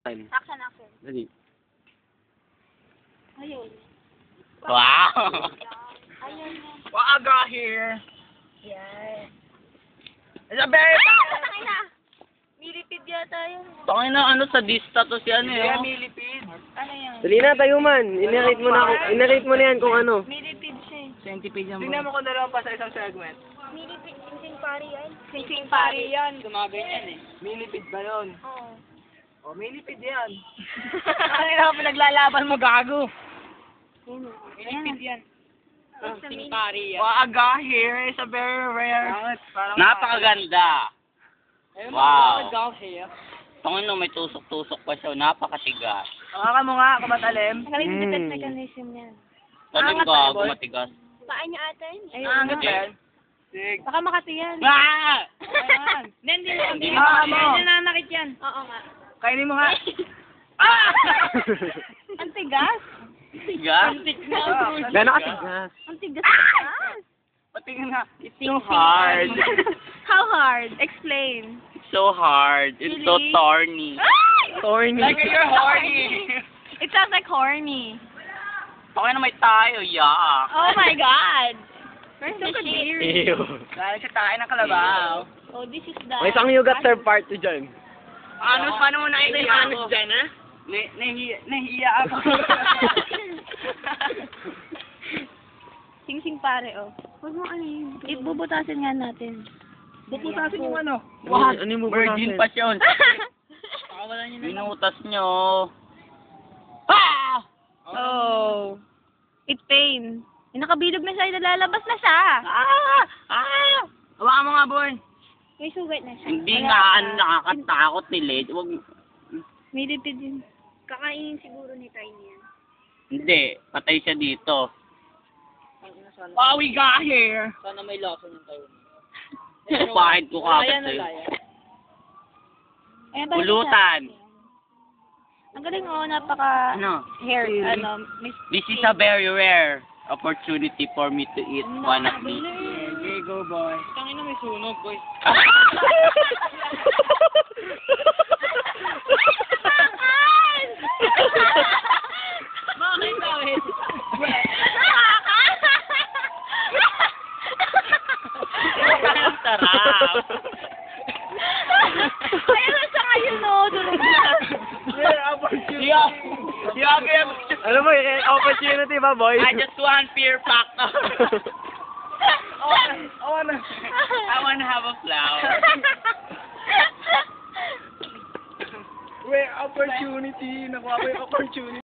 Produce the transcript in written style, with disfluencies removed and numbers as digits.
Action. Action. Dali. Ayun. Wow! Ayun. Waaga here. Yan. It's a very... Tangin na. Milipid yata yun. Tangin na ano sa dista to si ano Kaya yun. millipede. Ano yan? Dali na, tayo man. I-narrate mo na yan kung ano. Milipid siya eh. Centipede yan. Tingnan mo kung dalawa pa sa isang segment. Milipid, sing-sing pari yan. Sing-sing pari yan. Gumaganyan eh. Millipede ba yun? Oo. O, millipede yan. Ano yung pinaglalaban mo, gago? Millipid yan. Sing Pari yan. Waaga here is a very rare. Napakaganda. Wow. Wow. Tangin na may tusok-tusok pa siya. Napakatigas. Baka mo nga, kumatalim. Magaling defense mechanism yan. Taling gago matigas. Paan niya ata yun? Angat yan. Sig. Baka makati yan. Ah! Hindi Hindi na mo. Hindi nanakit yan. Oo nga. Kainin mo nga. Ah! Ang tigas. Tigas? Gano'n katigas? Ang tigas. Patingin nga. It's so hard. How hard? Explain. It's so hard. It's so Really? thorny. Thorny. Like you're horny. It sounds like horny. Tangin na may tayo. Yuck. Oh my god. Where's the shit? Ew. Dahil sa tayo ng kalabaw. Oh, this is the... May isang yugat third party dyan. Anos, paano mo Ito yung naiiyak anus ako? dyan, ha? Nahihiya ako. Sing-sing pare, oh. Huwag mo ano yun. Ibubutasin nga natin. Bubutasin yung ano. Ano yung Virgin pa siya. Pakawalan niyo na. Binutas nyo. Ah! Oh. It pain. Yung nakabilog na siya, lalabas na siya. Ah! Ah! Hawakan mo nga, boy. May sugat na siya. Hindi Wala nga pa. nakakatakot ni Led. Wag... May lipid yun. Kakainin siguro ni Tiny yan. Hindi. Patay siya dito. Pawi ka here. Sana may laso ng tayo. Bakit ko kapit sa'yo? Ayan ba, Pulutan. Ang galing, oh, napaka... Ano? Hair, ano, miss... This is a very rare opportunity for me to eat one of these. Okay, go, boy. Tangin na may sunog, boy. Bakit dawit? Ang sarap. Kaya nasa kayo, no? Durog na. Rare opportunity. Alam mo, opportunity ba, boy? I just want fear factor. I wanna have a flower. Rare opportunity. Nakuha ko yung opportunity.